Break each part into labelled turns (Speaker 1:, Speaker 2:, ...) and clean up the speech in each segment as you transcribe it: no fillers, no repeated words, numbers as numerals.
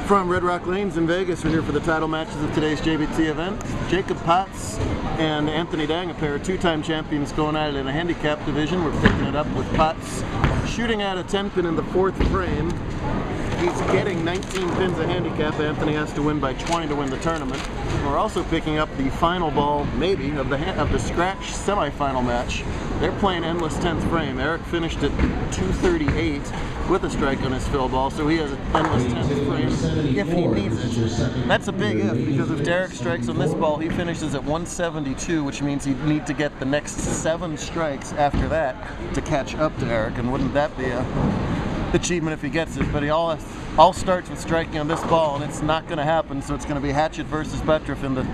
Speaker 1: From Red Rock Lanes in Vegas, we're here for the title matches of today's JBT event. Jacob Potts and Anthony Dang, a pair of two-time champions, going at it in a handicap division. We're picking it up with Potts shooting at a 10-pin in the fourth frame. He's getting 19 pins a handicap. Anthony has to win by 20 to win the tournament. We're also picking up the final ball, maybe, of the scratch semifinal match. They're playing endless 10th frame. Eric finished at 238 with a strike on his fill ball, so he has an endless 10th frame if he needs it. That's a big if, because if Derek strikes on this ball, he finishes at 172, which means he'd need to get the next 7 strikes after that to catch up to Eric, and wouldn't that be a achievement if he gets it? But he all starts with striking on this ball, and it's not going to happen, so it's going to be Hatchet versus Betriff in the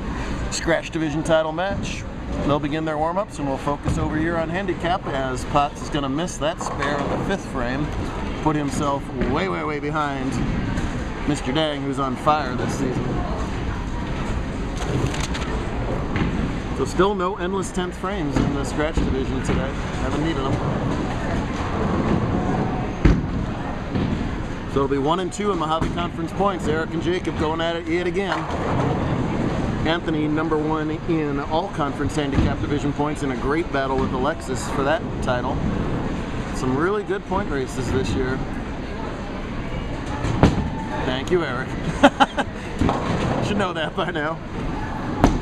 Speaker 1: scratch division title match. They'll begin their warm-ups, and we'll focus over here on handicap, as Potts is going to miss that spare in the 5th frame, put himself way, way, way behind Mr. Dang, who's on fire this season. So still no endless 10th frames in the scratch division today. Haven't needed them. So it'll be 1 and 2 in Mojave Conference points. Eric and Jacob going at it yet again. Anthony, number 1 in all conference handicap division points, in a great battle with Alexis for that title. Some really good point races this year. Thank you, Eric. Should know that by now.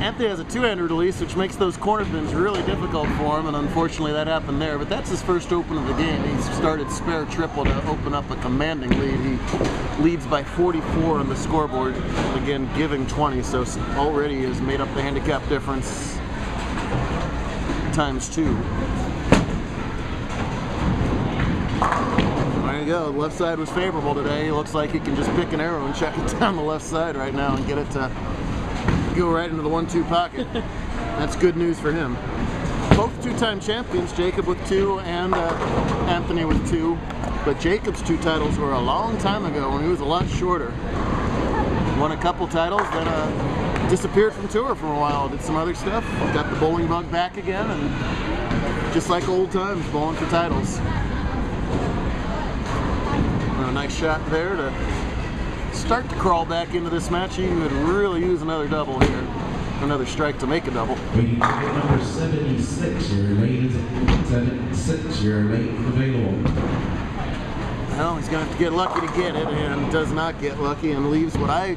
Speaker 1: Anthony has a 2-hander release, which makes those corner pins really difficult for him, and unfortunately that happened there. But that's his first open of the game. He started spare triple to open up a commanding lead. He leads by 44 on the scoreboard, again giving 20, so already has made up the handicap difference times 2. There you go. The left side was favorable today. He looks like he can just pick an arrow and check it down the left side right now and get it to go right into the 1-2 pocket. That's good news for him. Both two-time champions, Jacob with 2 and Anthony with 2. But Jacob's 2 titles were a long time ago when he was a lot shorter. Won a couple titles, then disappeared from tour for a while, did some other stuff, got the bowling bug back again, and just like old times, bowling for titles. A nice shot there to start to crawl back into this match. He would really use another double here. Another strike to make a double.
Speaker 2: Number 76, your lane is 76, your lane available.
Speaker 1: Well, he's going to have to get lucky to get it, and does not get lucky, and leaves what I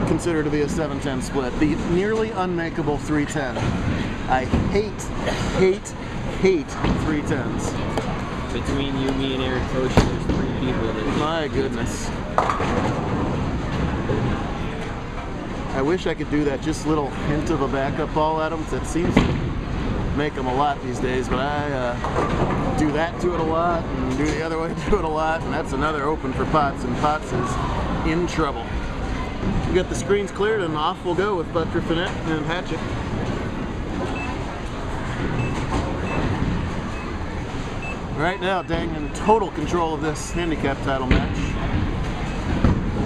Speaker 1: consider to be a 7-10 split. The nearly unmakeable 310. I hate 310s.
Speaker 3: Between you, me, and Eric Coach, there's 3 people that...
Speaker 1: My goodness. I wish I could do that just little hint of a backup ball at them. That seems to make them a lot these days, but I do that to it a lot and do the other way to it a lot, and that's another open for Potts, and Potts is in trouble. We got the screens cleared, and off we'll go with Betriff and Hatchet. Right now, Dang in total control of this handicap title match.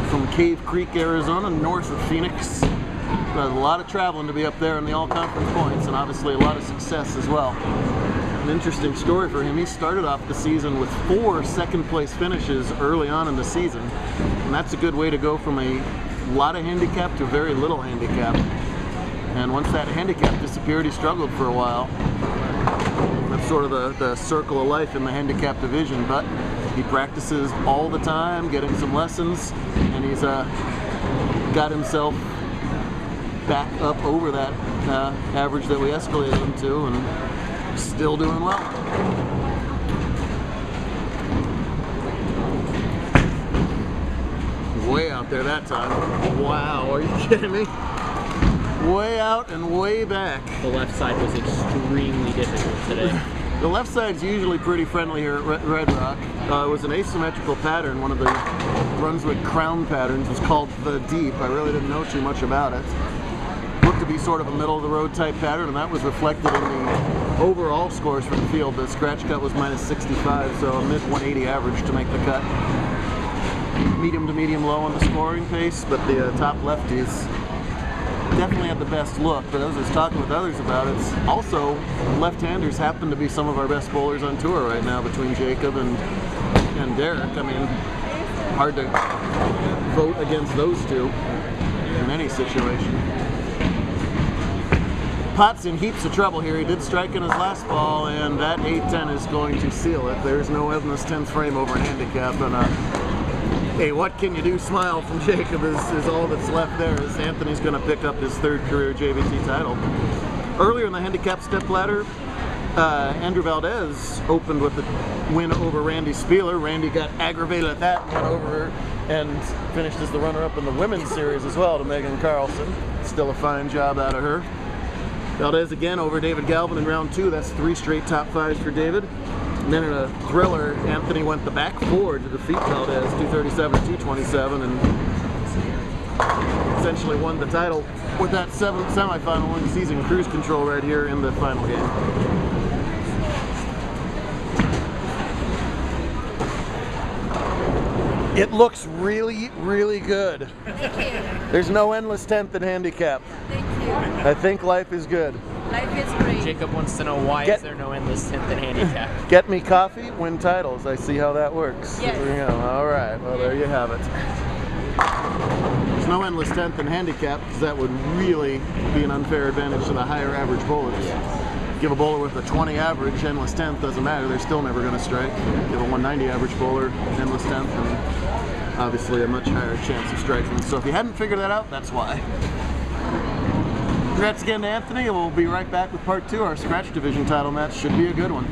Speaker 1: From Cave Creek, Arizona, north of Phoenix. There's a lot of traveling to be up there in the all-conference points, and obviously a lot of success as well. An interesting story for him. He started off the season with 4 second-place finishes early on in the season, and that's a good way to go from a lot of handicap to very little handicap. And once that handicap disappeared, he struggled for a while. That's sort of the circle of life in the handicap division, but he practices all the time, getting some lessons, and he's got himself back up over that average that we escalated him to, and still doing well. Way out there that time. Wow, are you kidding me? Way out and way back.
Speaker 3: The left side was extremely difficult today.
Speaker 1: The left side's usually pretty friendly here at Red Rock. It was an asymmetrical pattern. One of the Brunswick crown patterns was called the Deep. I really didn't know too much about it. Looked to be sort of a middle-of-the-road type pattern, and that was reflected in the overall scores for the field. The scratch cut was -65, so a mid-180 average to make the cut. Medium to medium-low on the scoring pace, but the top lefties definitely had the best look. But as I was talking with others about it, also left-handers happen to be some of our best bowlers on tour right now, between Jacob and Derek. I mean, hard to vote against those two in any situation. Potts in heaps of trouble here. He did strike in his last ball, and that 8-10 is going to seal it. There's no endless 10th frame over a handicap, and hey, what can you do smile from Jacob is all that's left there, as Anthony's going to pick up his 3rd career JBT title. Earlier in the handicap stepladder, Andrew Valdez opened with a win over Randy Spieler. Randy got aggravated at that and went over and finished as the runner-up in the women's series as well to Megan Carlson. Still a fine job out of her. Valdez again over David Galvin in round 2. That's 3 straight top 5s for David. And then in a thriller, Anthony went the back 4 to defeat Valdez, 237-227, and essentially won the title with that 7th semifinal win season cruise control right here in the final game. It looks really, really good.
Speaker 4: Thank you.
Speaker 1: There's no endless 10th in handicap.
Speaker 4: Thank you.
Speaker 1: I think life is good.
Speaker 4: Life is great.
Speaker 3: Jacob wants to know why is there no endless 10th in handicap?
Speaker 1: Get me coffee, win titles. I see how that works.
Speaker 4: Yes.
Speaker 1: There you go. All right. Well, there you have it. There's no endless 10th in handicap because that would really be an unfair advantage to the higher average bowlers. Give a bowler with a 20 average, endless 10th, doesn't matter. They're still never going to strike. Give a 190 average bowler, endless 10th, and obviously a much higher chance of striking. So if you hadn't figured that out, that's why. Congrats again to Anthony, and we'll be right back with part 2. Our scratch division title match should be a good one.